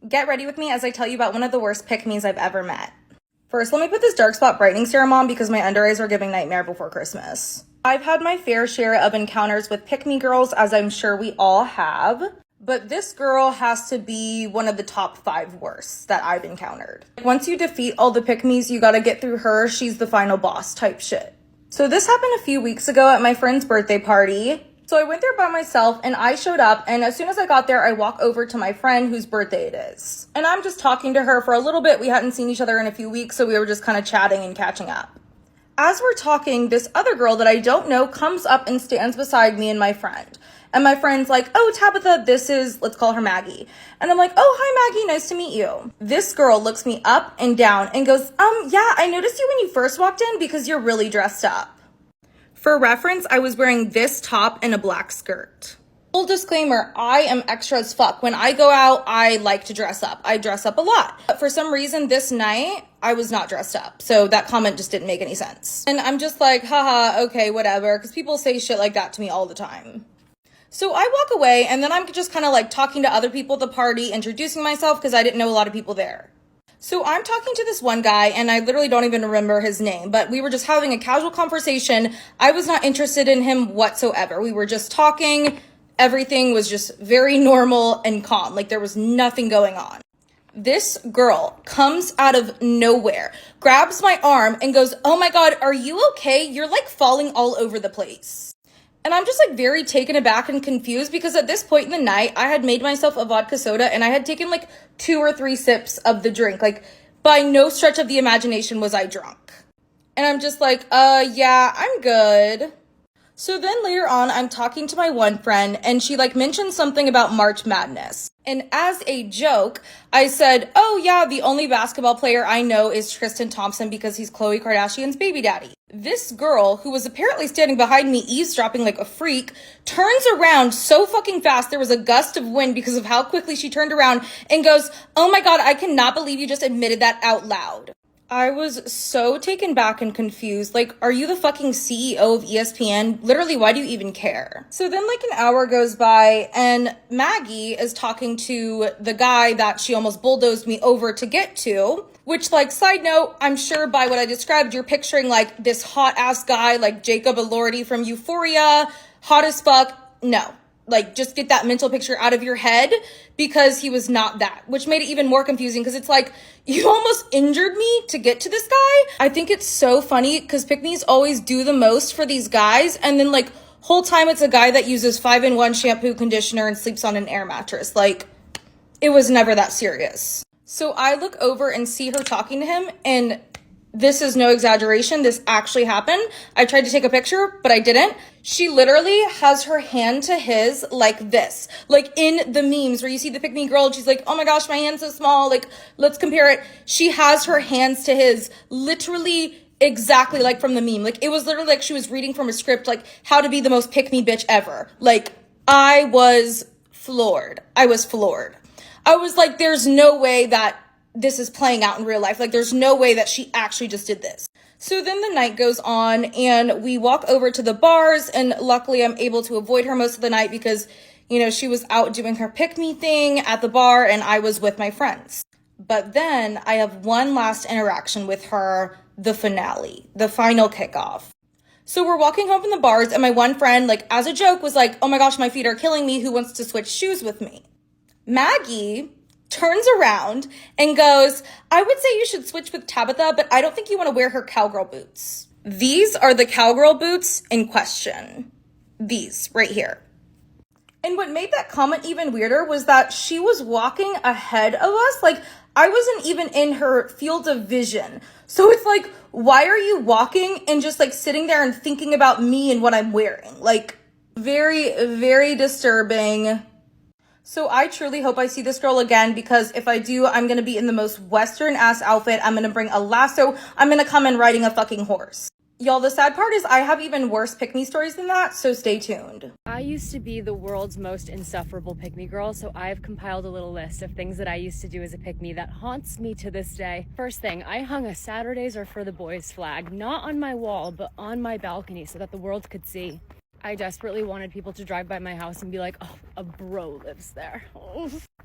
Get ready with me as I tell you about one of the worst pick-me's I've ever met. First, let me put this dark spot brightening serum on because my under eyes are giving nightmare before Christmas. I've had my fair share of encounters with pick-me girls, as I'm sure we all have, but this girl has to be one of the top 5 worst that I've encountered. Once you defeat all the pick-me's, you gotta get through her. She's the final boss type shit. So this happened a few weeks ago at my friend's birthday party. So I went there by myself and I showed up, and as soon as I got there, I walk over to my friend whose birthday it is. And I'm just talking to her for a little bit. We hadn't seen each other in a few weeks, so we were just kind of chatting and catching up. As we're talking, this other girl that I don't know comes up and stands beside me and my friend. And my friend's like, "Oh, Tabitha, this is," let's call her Maggie. And I'm like, "Oh, hi, Maggie, nice to meet you." This girl looks me up and down and goes, "Yeah, I noticed you when you first walked in because you're really dressed up." For reference, I was wearing this top and a black skirt. Full disclaimer, I am extra as fuck. When I go out, I like to dress up. I dress up a lot. But for some reason, this night, I was not dressed up. So that comment just didn't make any sense. And I'm just like, haha, okay, whatever. Because people say shit like that to me all the time. So I walk away, and then I'm just kind of like talking to other people at the party, introducing myself because I didn't know a lot of people there. So I'm talking to this one guy, and I literally don't even remember his name, but we were just having a casual conversation. I was not interested in him whatsoever. We were just talking. Everything was just very normal and calm. Like there was nothing going on. This girl comes out of nowhere, grabs my arm and goes, "Oh my God, are you okay? You're like falling all over the place." And I'm just like very taken aback and confused because at this point in the night, I had made myself a vodka soda and I had taken like 2 or 3 sips of the drink. Like by no stretch of the imagination was I drunk. And I'm just like, yeah, I'm good. So then later on, I'm talking to my one friend and she like mentioned something about March Madness. And as a joke, I said, "Oh yeah, the only basketball player I know is Tristan Thompson because he's Khloe Kardashian's baby daddy." This girl, who was apparently standing behind me eavesdropping like a freak, turns around so fucking fast. There was a gust of wind because of how quickly she turned around and goes, "Oh my God, I cannot believe you just admitted that out loud." I was so taken back and confused. Like, are you the fucking CEO of ESPN? Literally, why do you even care? So then like an hour goes by and Maggie is talking to the guy that she almost bulldozed me over to get to, which like side note, I'm sure by what I described, you're picturing like this hot ass guy like Jacob Elordi from Euphoria, hot as fuck. No. Like, just get that mental picture out of your head because he was not that, which made it even more confusing because it's like, you almost injured me to get to this guy. I think it's so funny because pick-me's always do the most for these guys. And then like, whole time it's a guy that uses 5-in-1 shampoo, conditioner, and sleeps on an air mattress. Like, it was never that serious. So I look over and see her talking to him, and this is no exaggeration. This actually happened. I tried to take a picture, but I didn't. She literally has her hand to his like this, like in the memes where you see the pick me girl and she's like, "Oh my gosh, my hand's so small. Like, let's compare it." She has her hands to his literally exactly like from the meme. Like it was literally like she was reading from a script, like how to be the most pick me bitch ever. Like I was floored. I was floored. I was like, there's no way that this is playing out in real life. Like there's no way that she actually just did this. So then the night goes on and we walk over to the bars, and luckily I'm able to avoid her most of the night because, you know, she was out doing her pick me thing at the bar and I was with my friends. But then I have one last interaction with her, the finale, the final kickoff. So we're walking home from the bars and my one friend, like as a joke, was like, "Oh my gosh, my feet are killing me. Who wants to switch shoes with me?" Maggie turns around and goes, "I would say you should switch with Tabitha, but I don't think you want to wear her cowgirl boots." These are the cowgirl boots in question. These right here. And what made that comment even weirder was that she was walking ahead of us. Like I wasn't even in her field of vision. So it's like, why are you walking and just like sitting there and thinking about me and what I'm wearing? Like very, very disturbing. So I truly hope I see this girl again, because if I do, I'm going to be in the most Western ass outfit. I'm going to bring a lasso. I'm going to come in riding a fucking horse. Y'all, the sad part is I have even worse pick-me stories than that, so stay tuned. I used to be the world's most insufferable pick-me girl, so I've compiled a little list of things that I used to do as a pick-me that haunts me to this day. First thing, I hung a Saturdays are for the boys flag, not on my wall, but on my balcony so that the world could see. I desperately wanted people to drive by my house and be like, "Oh, a bro lives there.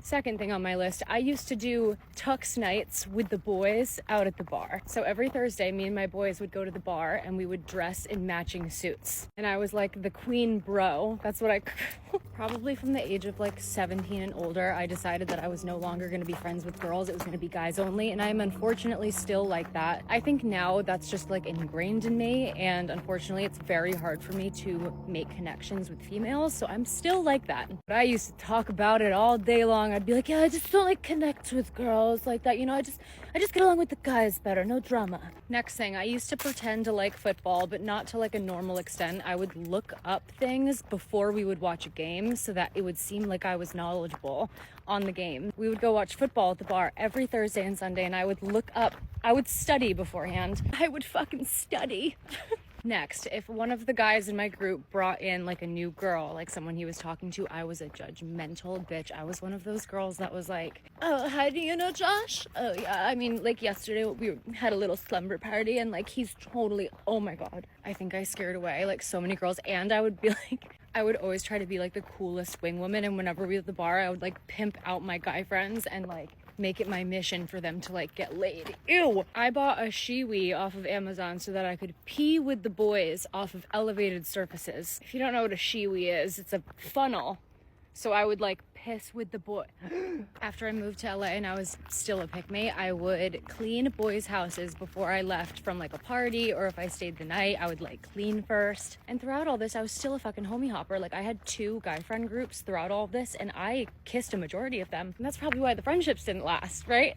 Second thing on my list, I used to do tux nights with the boys out at the bar. So every Thursday, me and my boys would go to the bar and we would dress in matching suits. And I was like the queen bro. That's what I probably from the age of like 17 and older, I decided that I was no longer going to be friends with girls. It was going to be guys only. And I'm unfortunately still like that. I think now that's just like ingrained in me. And unfortunately, it's very hard for me to make connections with females. So I'm still like that. But I used to talk about it all day long. I'd be like, yeah, I just don't like connect with girls like that. You know, I just get along with the guys better. No drama. Next thing, I used to pretend to like football, but not to like a normal extent. I would look up things before we would watch a game so that it would seem like I was knowledgeable on the game. We would go watch football at the bar every Thursday and Sunday, and I would study beforehand. I would fucking study. Next, if one of the guys in my group brought in like a new girl, like someone he was talking to, I was a judgmental bitch. I was one of those girls that was like, oh, hi, do you know Josh? Oh yeah, I mean, like yesterday we had a little slumber party and like he's totally, oh my God. I think I scared away like so many girls, and I would be like, I would always try to be like the coolest wing woman, and whenever we were at the bar, I would like pimp out my guy friends and like make it my mission for them to like get laid. Ew! I bought a shiwi off of Amazon so that I could pee with the boys off of elevated surfaces. If you don't know what a shiwi is, it's a funnel. So I would like piss with the boy. After I moved to LA and I was still a pick-me, I would clean boys' houses before I left from like a party, or if I stayed the night, I would like clean first. And throughout all this, I was still a fucking homie hopper. Like I had 2 guy friend groups throughout all of this, and I kissed a majority of them. And that's probably why the friendships didn't last, right?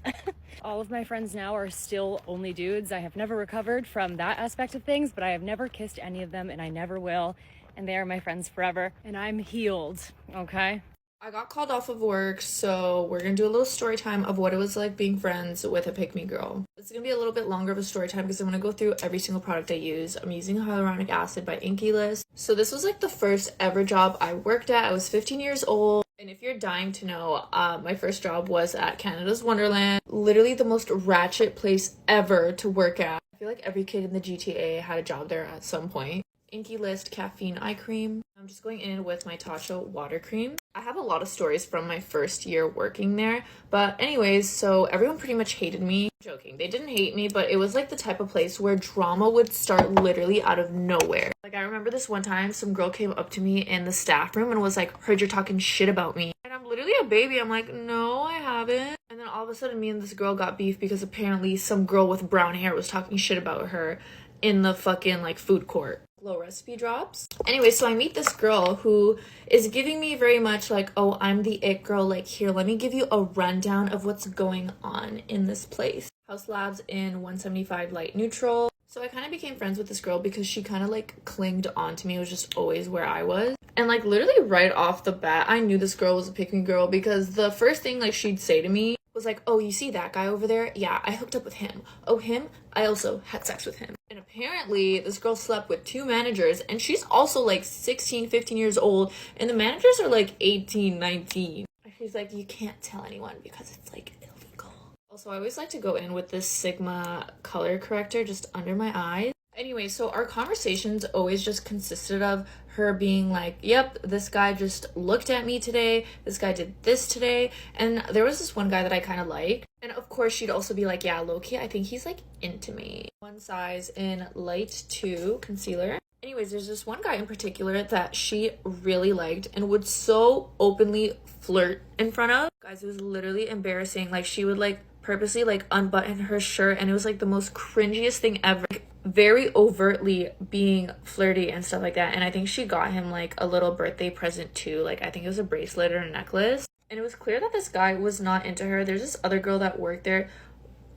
All of my friends now are still only dudes. I have never recovered from that aspect of things, but I have never kissed any of them, and I never will. And they are my friends forever, and I'm healed, okay? I got called off of work, so we're gonna do a little story time of what it was like being friends with a pick-me girl. It's gonna be a little bit longer of a story time because I'm gonna go through every single product I use. I'm using hyaluronic acid by List. So this was like the first ever job I worked at. I was 15 years old. And if you're dying to know, my first job was at Canada's Wonderland. Literally the most ratchet place ever to work at. I feel like every kid in the GTA had a job there at some point. List caffeine eye cream. I'm just going in with my Tatcha water cream. I have a lot of stories from my first year working there, but anyways, so everyone pretty much hated me. I'm joking, they didn't hate me, but it was like the type of place where drama would start literally out of nowhere. Like I remember this one time some girl came up to me in the staff room and was like, heard you're talking shit about me. And I'm literally a baby. I'm like, no, I haven't. And then all of a sudden me and this girl got beef because apparently some girl with brown hair was talking shit about her in the fucking like food court. Glow recipe drops. Anyway, so I meet this girl who is giving me very much like, oh, I'm the it girl. Like, here, let me give you a rundown of what's going on in this place. House Labs in 175 light neutral. So I kind of became friends with this girl because she kind of like clinged on to me. It was just always where I was. And like literally right off the bat, I knew this girl was a pick-me girl because the first thing like she'd say to me was like, oh, you see that guy over there? Yeah, I hooked up with him. Oh, him? I also had sex with him. And apparently this girl slept with 2 managers, and she's also like 16, 15 years old, and the managers are like 18, 19. She's like, you can't tell anyone because it's like illegal. Also, I always like to go in with this Sigma color corrector just under my eyes. Anyway, so our conversations always just consisted of her being like, yep, this guy just looked at me today, this guy did this today, and there was this one guy that I kind of liked. And of course she'd also be like, yeah, low-key, I think he's like into me. One size in light 2 concealer. Anyways, there's this one guy in particular that she really liked and would so openly flirt in front of. Guys, it was literally embarrassing. Like she would like purposely like unbutton her shirt, and it was like the most cringiest thing ever. Very overtly being flirty and stuff like that. And I think she got him like a little birthday present too. Like I think it was a bracelet or a necklace. And it was clear that this guy was not into her. There's this other girl that worked there,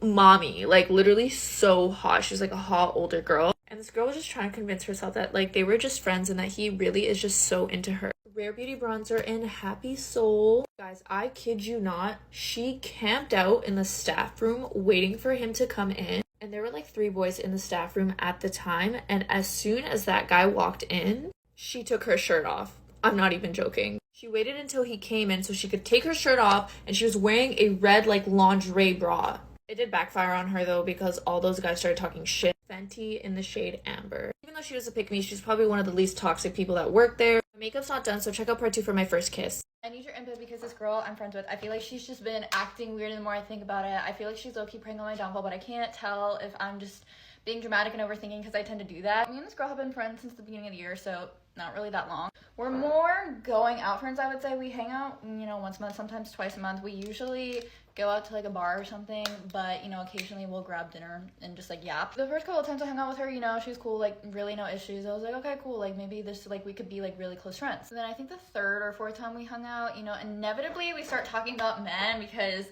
mommy, like literally so hot. She was like a hot older girl. And this girl was just trying to convince herself that like they were just friends and that he really is just so into her. Rare Beauty bronzer in Happy Soul. Guys, I kid you not, she camped out in the staff room waiting for him to come in. And there were like 3 boys in the staff room at the time. And as soon as that guy walked in, she took her shirt off. I'm not even joking. She waited until he came in so she could take her shirt off, and she was wearing a red like lingerie bra. It did backfire on her though because all those guys started talking shit. Fenty in the shade Amber. Even though she was a pick-me, she's probably one of the least toxic people that work there. My makeup's not done, so check out part 2 for my first kiss. I need your input because this girl I'm friends with, I feel like she's just been acting weird the more I think about it. I feel like she's low-key preying on my downfall, but I can't tell if I'm just being dramatic and overthinking because I tend to do that. Me and this girl have been friends since the beginning of the year, so not really that long. We're more going out friends, I would say. We hang out, you know, once a month, sometimes twice a month. We usually go out to like a bar or something, but you know, occasionally we'll grab dinner and just like yap. The first couple of times I hung out with her, you know, she was cool, like really no issues. I was like, okay, cool, like maybe this, like we could be like really close friends. And then I think the third or fourth time we hung out, you know, inevitably we start talking about men because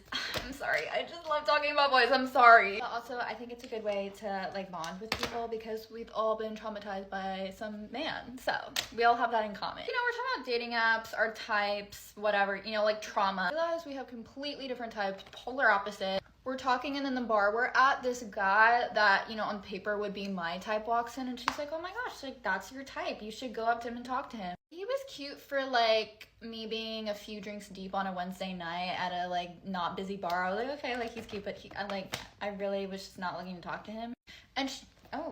I'm sorry, I just love talking about boys, I'm sorry. But also I think it's a good way to like bond with people because we've all been traumatized by some man, so we all have that in common. You know, we're talking about dating apps, our types, whatever, you know, like trauma. I realize we have completely different types, polar opposite. We're talking and in the bar we're at, this guy that, you know, on paper would be my type walks in and she's like, oh my gosh, like that's your type, you should go up to him and talk to him. He was cute for like me being a few drinks deep on a Wednesday night at a like not busy bar. I was like, okay, like he's cute, but I really was just not looking to talk to him. And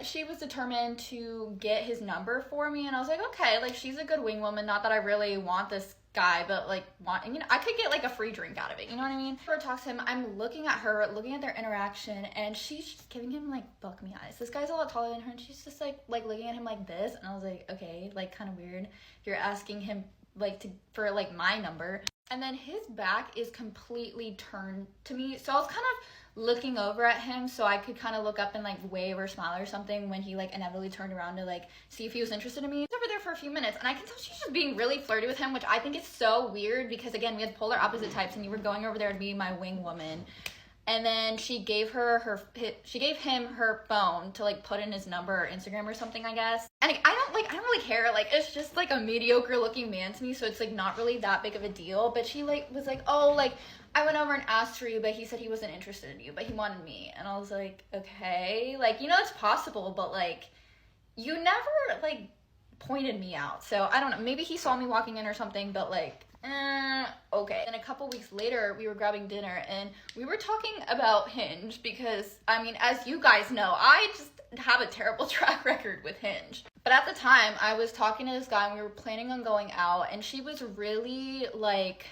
she was determined to get his number for me, and I was like, okay, like she's a good wing woman, not that I really want this guy, but like you know, I could get like a free drink out of it, you know what I mean? Before I talk to him, I'm looking at her, looking at their interaction, and she's just giving him like fuck me eyes. This guy's a lot taller than her and she's just like looking at him like this, and I was like, okay, like kind of weird, you're asking him like for like my number. And then his back is completely turned to me, so I was kind of looking over at him so I could kind of look up and like wave or smile or something when he like inevitably turned around to like see if he was interested in me. He was over there for a few minutes and I can tell she's just being really flirty with him, which I think is so weird because again, we had polar opposite types and you were going over there to be my wing woman. And then she gave him her phone to like put in his number or Instagram or something, I guess. And like, I don't really care. Like, it's just like a mediocre looking man to me, so it's like not really that big of a deal. But she like was like, oh, like I went over and asked for you, but he said he wasn't interested in you, but he wanted me. And I was like, okay, like, you know, it's possible, but like you never like pointed me out. So I don't know, maybe he saw me walking in or something, but like okay. And a couple weeks later we were grabbing dinner and we were talking about Hinge because I mean, as you guys know, I just have a terrible track record with Hinge. But at the time I was talking to this guy and we were planning on going out, and she was really like,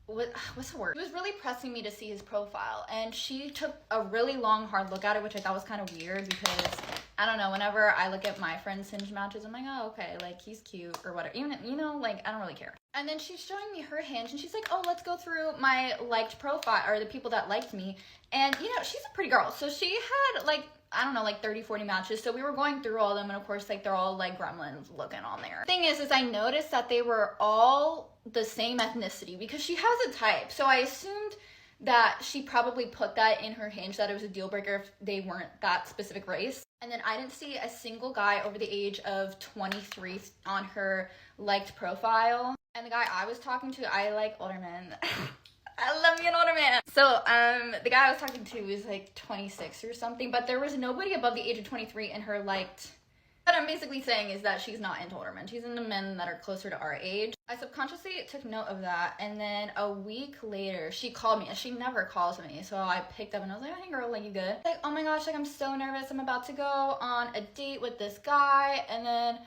what's the word? She was really pressing me to see his profile, and she took a really long hard look at it, which I thought was kind of weird because I don't know, whenever I look at my friends' Hinge matches, I'm like, oh, okay, like he's cute or whatever, even, you know, like I don't really care. And then she's showing me her Hinge and she's like, oh, let's go through my liked profile or the people that liked me. And you know, she's a pretty girl, so she had like, I don't know, like 30-40 matches. So we were going through all of them, and of course like they're all like gremlins looking on there. Thing is I noticed that they were all the same ethnicity because she has a type, so I assumed that she probably put that in her Hinge, that it was a deal breaker if they weren't that specific race. And then I didn't see a single guy over the age of 23 on her liked profile. And the guy I was talking to, I like older men. I love me an older man. So the guy I was talking to was like 26 or something, but there was nobody above the age of 23 in her liked. What I'm basically saying is that she's not into older men. She's into men that are closer to our age. I subconsciously took note of that, and then a week later, she called me, and she never calls me, so I picked up, and I was like, hey girl, like, you good? Like, oh my gosh, like, I'm so nervous. I'm about to go on a date with this guy, and then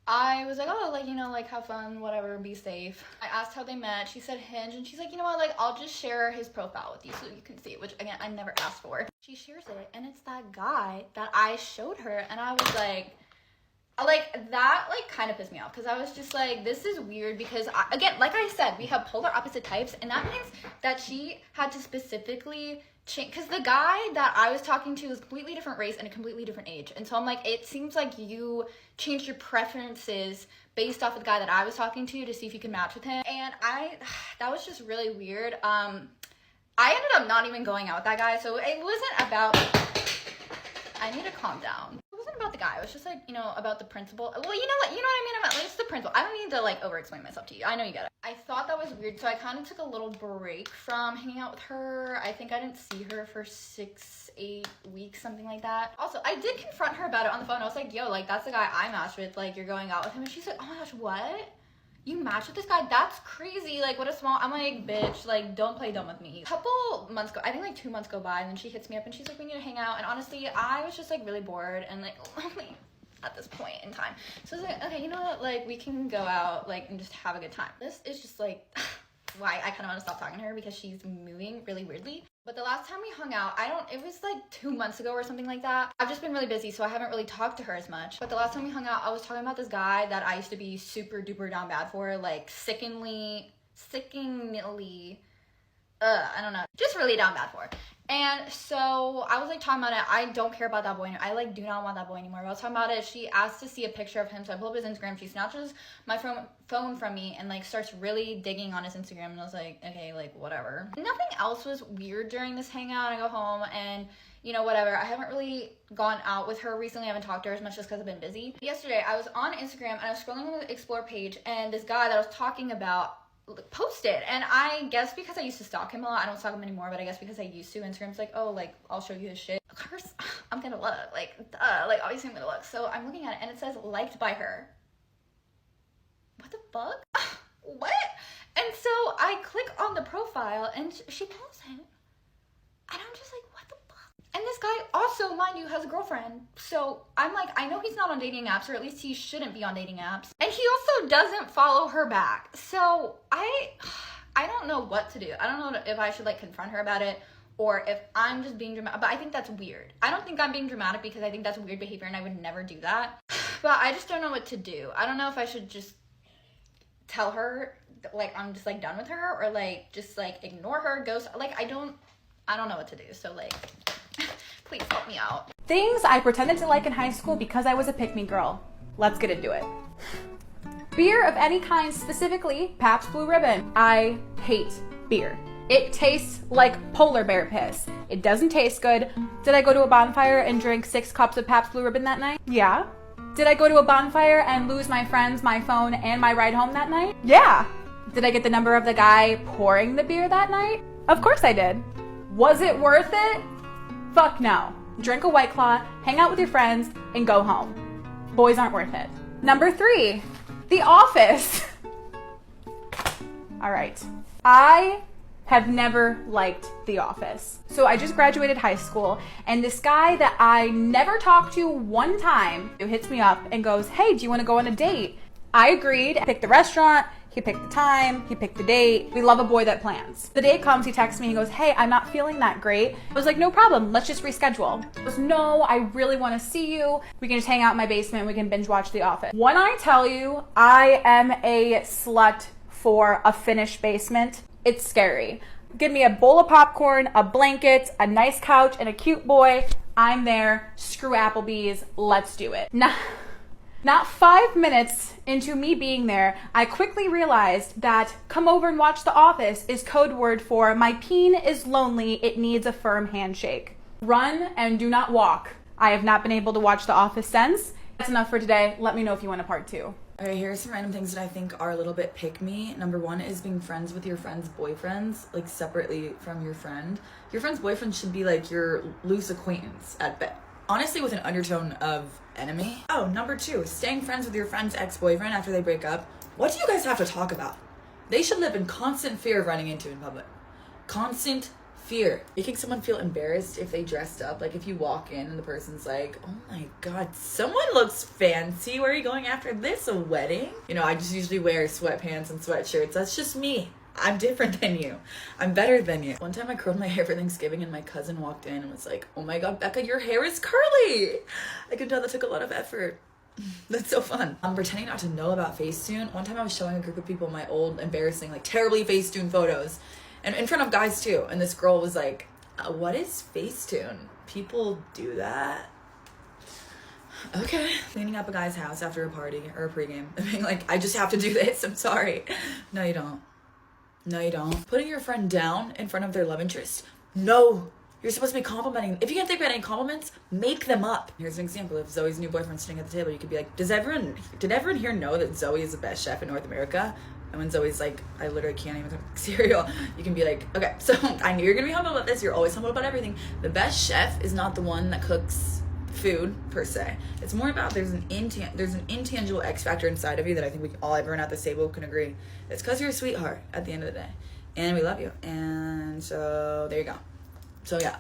I was like, oh, like, you know, like, have fun, whatever, be safe. I asked how they met. She said Hinge, and she's like, you know what, like, I'll just share his profile with you so you can see it, which, again, I never asked for. She shares it, and it's that guy that I showed her, and I was like that like kind of pissed me off because I was just like, this is weird because again, like I said, we have polar opposite types, and that means that she had to specifically change because the guy that I was talking to was completely different race and a completely different age. And so I'm like, it seems like you changed your preferences based off of the guy that I was talking to see if you could match with him. And that was just really weird. I ended up not even going out with that guy, so it wasn't about, I need to calm down. It wasn't about the guy. It was just like, you know, about the principal. Well, you know what I mean about, like, it's the principal. I don't need to like over explain myself to you. I know you get it. I thought that was weird, so I kind of took a little break from hanging out with her. I think I didn't see her for 6-8 weeks, something like that. Also, I did confront her about it on the phone. I was like, yo, like, that's the guy I matched with, like, you're going out with him. And she's like, oh my gosh, what? You matched with this guy? That's crazy. Like, what a small, I'm like, bitch, like, don't play dumb with me. A couple months go, I think like 2 months go by, and then she hits me up and she's like, we need to hang out. And honestly, I was just like really bored and like lonely. at this point in time. So I was like, okay, you know what, like we can go out like and just have a good time. This is just like why I kind of want to stop talking to her, because she's moving really weirdly. But the last time we hung out, it was like 2 months ago or something like that. I've just been really busy, so I haven't really talked to her as much. But the last time we hung out, I was talking about this guy that I used to be super duper down bad for, like sickeningly, I don't know, just really down bad for. And so I was like talking about it. I don't care about that boy anymore. I like do not want that boy anymore. But I was talking about it. She asked to see a picture of him, so I pulled up his Instagram. She snatches my phone from me and like starts really digging on his Instagram. And I was like, okay, like whatever. Nothing else was weird during this hangout. I go home and you know, whatever. I haven't really gone out with her recently. I haven't talked to her as much just because I've been busy. Yesterday, I was on Instagram and I was scrolling on the Explore page, and this guy that I was talking about posted, and I guess because I used to stalk him a lot, I don't stalk him anymore, but I guess because I used to, Instagram's like, oh, like I'll show you his shit. Of course I'm gonna look, like duh, like obviously I'm gonna look. So I'm looking at it and it says liked by her. What the fuck? What? And so I click on the profile and she follows him, and I'm just like, what the fuck? And this guy also, mind you, has a girlfriend. So I'm like, I know he's not on dating apps, or at least he shouldn't be on dating apps. And he also doesn't follow her back. So I don't know what to do. I don't know if I should like confront her about it, or if I'm just being dramatic. But I think that's weird. I don't think I'm being dramatic, because I think that's weird behavior and I would never do that. But I just don't know what to do. I don't know if I should just tell her like I'm just like done with her, or like just like ignore her, ghost. Like I don't know what to do. So like please help me out. Things I pretended to like in high school because I was a pick-me girl. Let's get into it. Beer of any kind, specifically Pabst Blue Ribbon. I hate beer. It tastes like polar bear piss. It doesn't taste good. Did I go to a bonfire and drink 6 cups of Pabst Blue Ribbon that night? Yeah. Did I go to a bonfire and lose my friends, my phone, and my ride home that night? Yeah. Did I get the number of the guy pouring the beer that night? Of course I did. Was it worth it? Fuck no. Drink a White Claw, hang out with your friends, and go home. Boys aren't worth it. Number 3, The Office. All right. I have never liked The Office. So I just graduated high school, and this guy that I never talked to one time hits me up and goes, hey, do you want to go on a date? I agreed. I picked the restaurant, he picked the time, he picked the date. We love a boy that plans. The day comes, he texts me and goes, hey, I'm not feeling that great. I was like, no problem, let's just reschedule. He goes, no, I really want to see you. We can just hang out in my basement, we can binge watch The Office. When I tell you I am a slut for a finished basement, it's scary. Give me a bowl of popcorn, a blanket, a nice couch, and a cute boy. I'm there. Screw Applebee's. Let's do it. Not 5 minutes into me being there, I quickly realized that come over and watch The Office is code word for my peen is lonely, it needs a firm handshake. Run and do not walk. I have not been able to watch The Office since. That's enough for today. Let me know if you want a part 2. Okay, here are some random things that I think are a little bit pick me. Number 1 is being friends with your friend's boyfriends, like separately from your friend. Your friend's boyfriend should be like your loose acquaintance at best. Honestly, with an undertone of enemy. Oh, number 2, staying friends with your friend's ex-boyfriend after they break up. What do you guys have to talk about? They should live in constant fear of running into in public. Constant fear. Making someone feel embarrassed if they dressed up. Like if you walk in and the person's like, oh my god, someone looks fancy. Where are you going after this? A wedding? You know, I just usually wear sweatpants and sweatshirts. That's just me. I'm different than you. I'm better than you. One time I curled my hair for Thanksgiving and my cousin walked in and was like, oh my god, Becca, your hair is curly. I could tell that took a lot of effort. That's so fun. I'm pretending not to know about Facetune. One time I was showing a group of people my old embarrassing, like terribly Facetune photos, and in front of guys too. And this girl was like, what is Facetune? People do that? Okay. Cleaning up a guy's house after a party or a pregame and being like, I just have to do this. I'm sorry. No, you don't. No, you don't. Putting your friend down in front of their love interest. No. You're supposed to be complimenting. If you can't think about any compliments, make them up. Here's an example. If Zoe's new boyfriend's sitting at the table, you could be like, did everyone here know that Zoe is the best chef in North America? And when Zoe's like, I literally can't even cook cereal, you can be like, okay, so I knew you're gonna be humble about this. You're always humble about everything. The best chef is not the one that cooks food per se. It's more about there's an intangible X factor inside of you that I think everyone at this table can agree. It's because you're a sweetheart at the end of the day, and we love you. And so there you go. So yeah.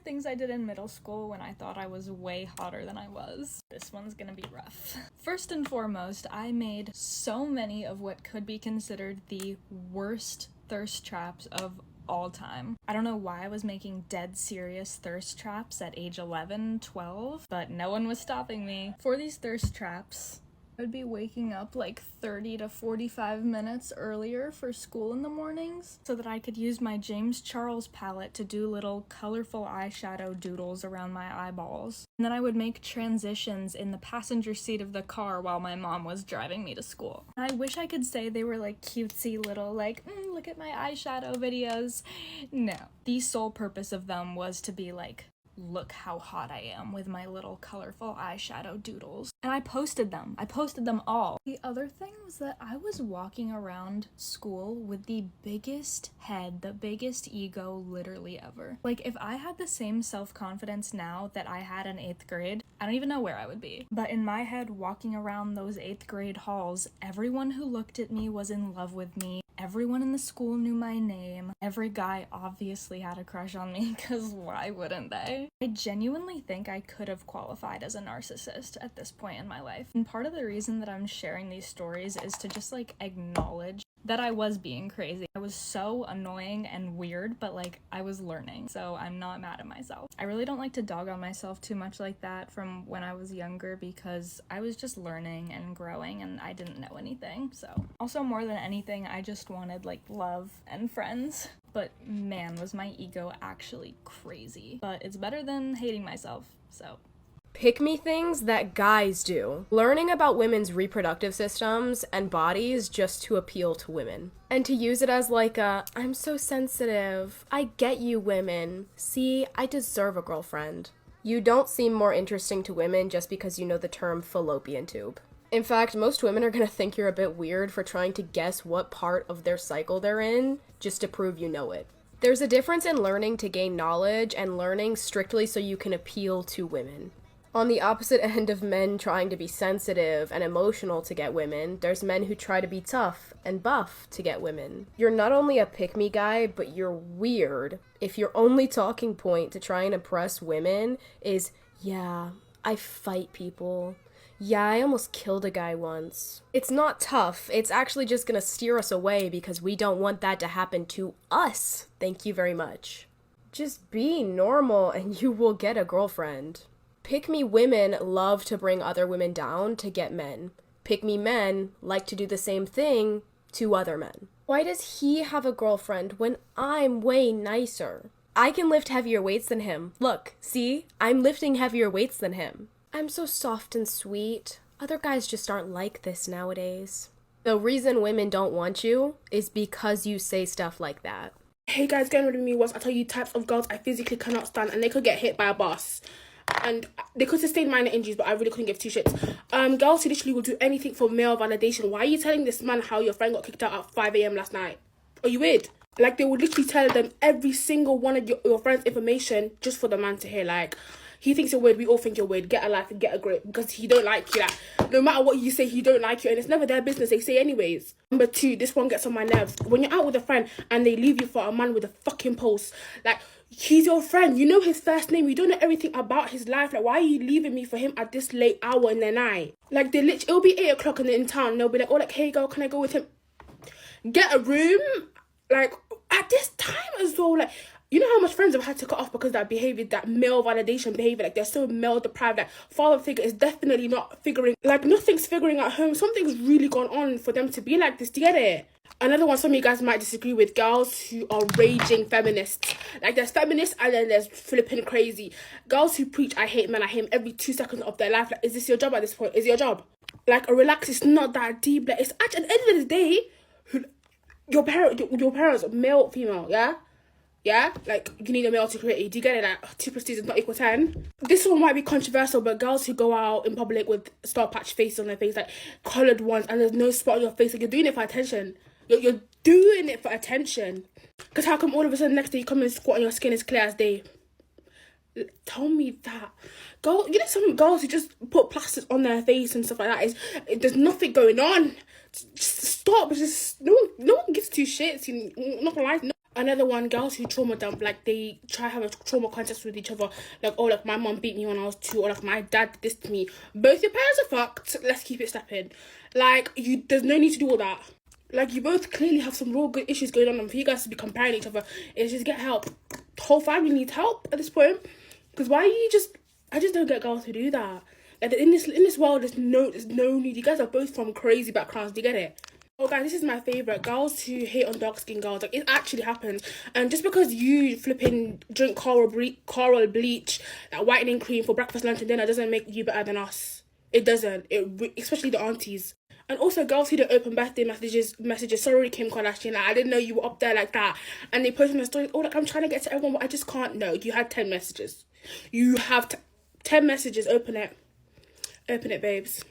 things I did in middle school when I thought I was way hotter than I was. This one's gonna be rough. First and foremost, I made so many of what could be considered the worst thirst traps of all time. I don't know why I was making dead serious thirst traps at age 11, 12, but no one was stopping me. For these thirst traps, I'd be waking up like 30 to 45 minutes earlier for school in the mornings so that I could use my James Charles palette to do little colorful eyeshadow doodles around my eyeballs. And then I would make transitions in the passenger seat of the car while my mom was driving me to school. I wish I could say they were like cutesy little like, look at my eyeshadow videos. No, the sole purpose of them was to be like, look how hot I am with my little colorful eyeshadow doodles. And I posted them all. The other thing was that I was walking around school with the biggest head, the biggest ego literally ever. Like, if I had the same self-confidence now that I had in 8th grade, I don't even know where I would be. But in my head, walking around those 8th grade halls, everyone who looked at me was in love with me. Everyone in the school knew my name. Every guy obviously had a crush on me, because why wouldn't they? I genuinely think I could have qualified as a narcissist at this point in my life. And part of the reason that I'm sharing these stories is to just like acknowledge that I was being crazy. I was so annoying and weird, but like I was learning, so I'm not mad at myself. I really don't like to dog on myself too much like that from when I was younger because I was just learning and growing and I didn't know anything. So also, more than anything, I just wanted like love and friends. But man, was my ego actually crazy. But it's better than hating myself, so. Pick me things that guys do. Learning about women's reproductive systems and bodies just to appeal to women. And to use it as like a, I'm so sensitive. I get you, women. See, I deserve a girlfriend. You don't seem more interesting to women just because you know the term fallopian tube. In fact, most women are gonna think you're a bit weird for trying to guess what part of their cycle they're in just to prove you know it. There's a difference in learning to gain knowledge and learning strictly so you can appeal to women. On the opposite end of men trying to be sensitive and emotional to get women, there's men who try to be tough and buff to get women. You're not only a pick-me guy, but you're weird if your only talking point to try and impress women is, yeah, I fight people. Yeah, I almost killed a guy once. It's not tough, it's actually just gonna steer us away because we don't want that to happen to us. Thank you very much. Just be normal and you will get a girlfriend. Pick-me women love to bring other women down to get men. Pick-me men like to do the same thing to other men. Why does he have a girlfriend when I'm way nicer? I can lift heavier weights than him. Look, see? I'm lifting heavier weights than him. I'm so soft and sweet. Other guys just aren't like this nowadays. The reason women don't want you is because you say stuff like that. Hey guys, get rid of me once I tell you types of girls I physically cannot stand, and they could get hit by a bus. And they could sustain minor injuries, but I really couldn't give two shits. Girls who literally will do anything for male validation. Why are you telling this man how your friend got kicked out at 5 a.m. last night? Are you weird? Like, they would literally tell them every single one of your friend's information just for the man to hear. Like, he thinks you're weird, we all think you're weird. Get a life and get a grip, because he don't like you. Like, no matter what you say, he don't like you, and it's never their business. They say anyways. Number 2, this one gets on my nerves. When you're out with a friend and they leave you for a man with a fucking pulse, like, he's your friend, you know his first name, you don't know everything about his life. Like, why are you leaving me for him at this late hour in the night? Like, they literally, it'll be 8 o'clock and they're in town, and they'll be like, oh, like, hey girl, can I go with him? Get a room. Like, at this time as well, like, you know how much friends have had to cut off because of that behaviour, that male validation behaviour. Like, they're so male deprived. Like, father figure is definitely not figuring, like, nothing's figuring at home. Something's really gone on for them to be like this. Do you get it? Another one some of you guys might disagree with, girls who are raging feminists. Like, there's feminists and then there's flipping crazy. Girls who preach, I hate men, I hate him every 2 seconds of their life. Like, is this your job at this point? Is it your job? Like, relax, it's not that deep. Like, it's actually, at the end of the day, your parents, male, female, yeah? Yeah? Like, you need a male to create you. Do you get it? Like, 2 plus 2 is not equal 10. This one might be controversial, but girls who go out in public with star patch faces on their face, like coloured ones, and there's no spot on your face, like, you're doing it for attention. You're doing it for attention. Because how come all of a sudden next day you come and squat and your skin is clear as day? Tell me that. Girl, you know some girls who just put plasters on their face and stuff like that. There's nothing going on. Just stop. Just no one gives two shits. Not gonna lie. No. Another one, girls who trauma dump, like they try to have a trauma contest with each other, like, oh, like my mom beat me when I was 2, or like my dad did this to me. Both your parents are fucked. Let's keep it stepping. Like, there's no need to do all that. Like, you both clearly have some real good issues going on, and for you guys to be comparing each other is just get help. The whole family needs help at this point. Because why are you I just don't get girls who do that. Like, in this world, there's no need. You guys are both from crazy backgrounds. Do you get it? Oh, guys, this is my favourite. Girls who hate on dark-skinned girls. Like, it actually happens. And just because you flipping drink coral bleach, that whitening cream for breakfast, lunch, and dinner doesn't make you better than us. It doesn't. Especially the aunties. And also girls who don't open birthday messages. Sorry, Kim Kardashian. Like, I didn't know you were up there like that. And they post on the story, oh, like, I'm trying to get to everyone, but I just can't. No, you had 10 messages. You have 10 messages. Open it. Open it, babes.